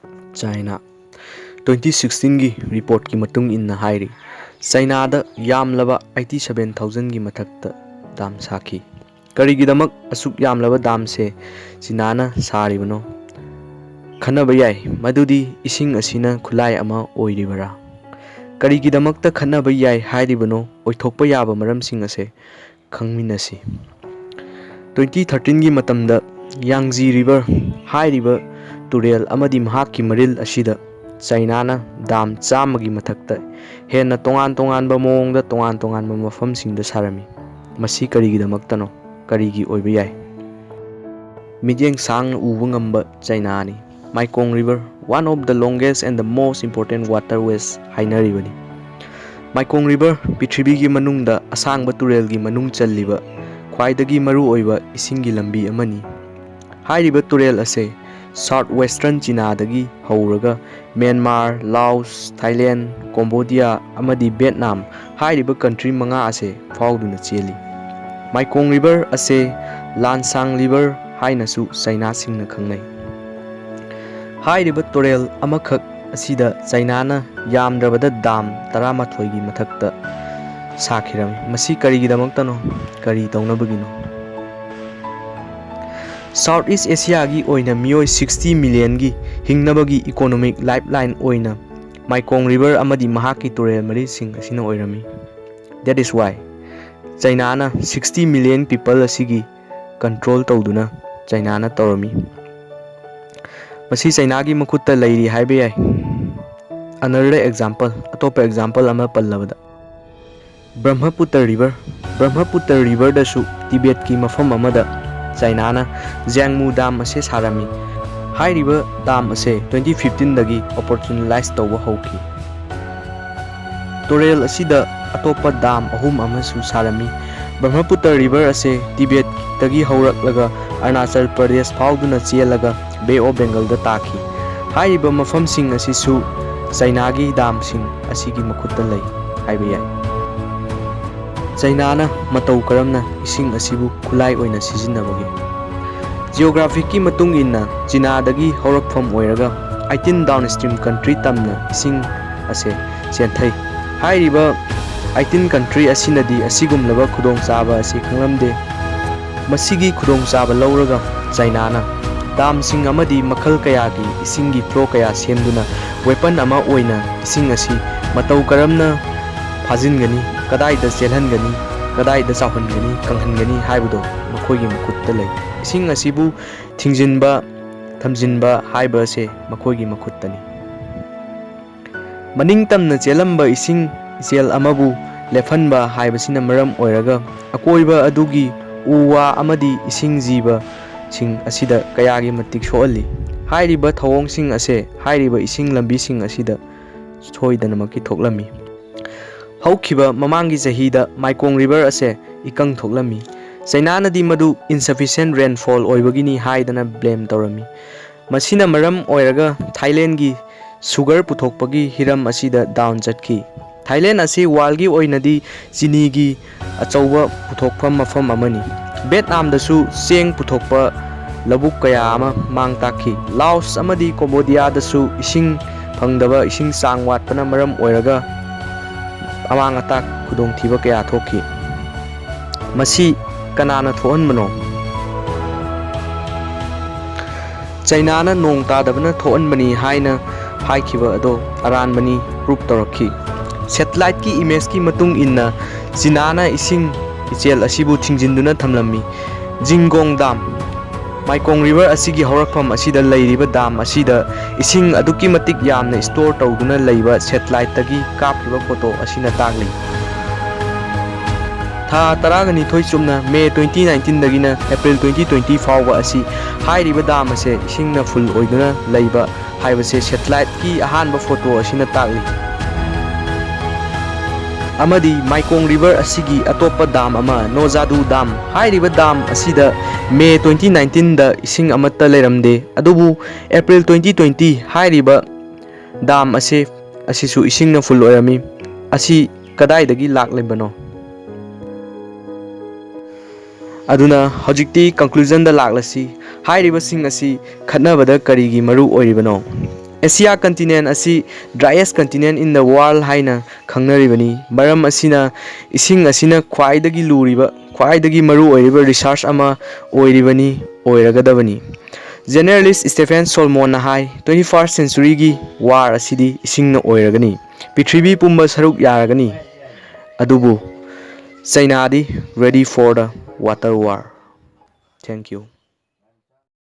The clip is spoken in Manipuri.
China 2016 की रिपोर्ट की मतुंग इन्ना हाइरी China दा यामलबा 87,000 की मथक्ता दाम साखी करीगिदमक असुक यामलबा दाम से China सारिबनो खन्नबा याय मदुदी इसिंग असिना खुलाय अमा ओइरिबरा करीगिदमकता खन्नबा याय हाइरिबनो ओइथोकपा याबा मरमसिंग असे खंगमिनसी 2013 की मतमदा यांगजी रिवर हाइरिबा तुरेल अमदी महाकी मरिल असिदा China ना दाम चामगी मथक्ता हेन्ना तोंगान तोंगानबा मोंगदा तोंगान तोंगानबा मफमसिंगदा सारमी मसी करीगिदमक्तनो करीगी ओइबा याय मिजेंग सांग उबा ngamba China नि Mekong River one of the longest and the most important waterways hainaribani Mekong River पृथ्वीगी मनुंगदा Asangba तुरेलगी मनुंग चल्लिबा ख्वाइदगी मरु ओइबा इसिंगी लंबी अमनी हाइरिबा तुरेल असे साउथ वेस्टर्न China हौरगा म्यांमार लाओस थाईलैंड कंबोडिया अमदी वियतनाम हाइरिबा कंट्री मंगा असे फाउदुना चेली Mekong River असे लानसांग रिवर हाइनसु China सिंगना खंगनै हाइरिबा तुरेल अमखक असिदा China ना यामद्रबदा दाम 13 की मथक्ता साखिरमी मसी करीगिदमक्तनो करी तौनबगिनो साउथ ईस्ट एशिया की ओइना मियोय 60 मिलियन की हिंगनबगी इकोनॉमिक लाइफलाइन ओइना Mekong River अमदी महाकी तुरेल मरी सिंग असिना ओइरमी दैट इज व्हाई China ना 60 मिलियन पीपल असिगी कंट्रोल तौदुना China ना तौरमी मसी China की मखुत्ता लैरी हाइबे याय अनदर एग्जांपल अतोपा एग्जांपल अमा पल्लबदा ब्रह्मपुत्र रिवर दसु तिबेट की मफम अमदा China ना Jiangmu Dam असे सारमी हाइरिबा दाम असे 2015 दगी ऑपर्चुनलाइज तौबा हौकी तुरेल असिदा अतोपा दाम अहुम अमसु सारमी ब्रह्मपुत्र रिवर असे तिबेट तगी हौरकलगा अरुणाचल प्रदेश फाउदुना चेलगा बे ऑफ बेंगल दा ताखी हाइरिबा मफम सिंग असिसु China की दाम सिंग असिगी मखुत्ता लै हाइबा याय China ना मतौ करमना इसिंग असिबु खुलाई ओइना सिजिन्नबगी जियोग्राफिक की मतुंग इन्ना China दगी हौरकफम ओइरगा 18 डाउनस्ट्रीम कंट्री तमना इसिंग असे चेंथै हाइरिबा 18 कंट्री असिनदी असिगुमलबा खुदोंचाबा असि खंगलमदे मसिगी खुदोंचाबा लौरगा China ना दाम सिंग अमदी मखल कयागी इसिंगी फ्लो कया सेमदुना वेपन अमा ओइना इसिंग असि मतौ करमना फाजिनगनी कदाइदा चेलहनगनी कदाइदा चाहनगनी कंहनगनी हाइबदो मखोइगी मखुत्ता लै इसिंग असिबु थिंजिनबा थमजिनबा हाइबा से मखोइगी मखुत्तनी मनिंग तमना चेलंबा इसिंग इचेल अमबु लेफनबा हाइबसिना मरम ओइरगा अकोइबा अदुगी उवा अमदी इसिंग जीबा सिंग असिदा कयागी मतिक सोअली हाइरिबा थवोंग सिंग असे हाइरिबा इसिंग लंबी सिंग असिदा सोइदनमकी थोकलमी हौखिबा ममांगी चहीदा Mekong River असे इकंग थोकलमी China नदी मदु insufficient rainfall ओइबगिनी हाइदना ब्लेम तौरमी मसिना मरम ओइरगा थाईलैंड की सुगर पुथोकपगी हिरम असिदा डाउन चटकी थाईलैंड असे वालगी ओइनदी चीनी की अचौबा पुथोकफम मफम अमनी वियतनाम दसु चेंग पुथोकपा लबुक कया अमा मांग ताखी लाओस अमदी कंबोडिया दसु इसिंग फंगदबा इसिंग चांग वाटपना मरम ओइरगा अमांग अता खुदोंग थीबा कया थोकी मसी कनाना थोहनबनो China ना नोंग तादबना थोहनबनी हाइना हाइखिबा अदो अरानबनी प्रूफ तौरखी सैटेलाइट की इमेज की मतुंग इन्ना China ना इसिंग इचेल असिबु थिंजिनदुना थमलमी जिंगोंग दाम Mekong River असिगी हौरकफम असिदा लैरिबा दाम असिदा इसिंग अदुकी मतिक यामना स्टोर तौदुना लैबा सैटेलाइट तगी कापखिबा फोटो असिना तागली था 12 चुमना मे 2019 दगिना एप्रिल 2020 फाउबा असि हाइरिबा दाम असे इसिंगना फुल ओइदुना लैबा हाइबसे सैटेलाइट की अहानबा फोटो असिना तागली अमदी Mekong River असिगी अतोपा दाम अमा नोजादु दाम हाइरिबा दाम असिदा मे 2019 दा इसिंग अमत्ता लेरमदे अदुबु एप्रिल 2020 हाइरिबा दाम असे असिसु इसिंगना फुल ओइरमी असि कदाइदगी लाक्लेबनो अदुना हौजिक्ति कंक्लूजन दा लाक्लसी हाइरिबसिंग असि खन्नबदा करिगी मरु ओइरिबनो एशिया कंटिनेंट असी driest continent in the world हाइना खंगनरिबनी मरम असिना इसिंग असिना ख्वाइदगी लूरिबा ख्वाइदगी मरु ओइरिबा रिसर्च अमा ओइरिबनी ओइरगदबनी जर्नलिस्ट स्टेफेन सोलमोन हाई 21st सेंचुरी की वार असिदी इसिंगना ओइरगनी पृथ्वी पुंबा सरुक यारगनी अदुबु चाइनादी ready for the water war. Thank you.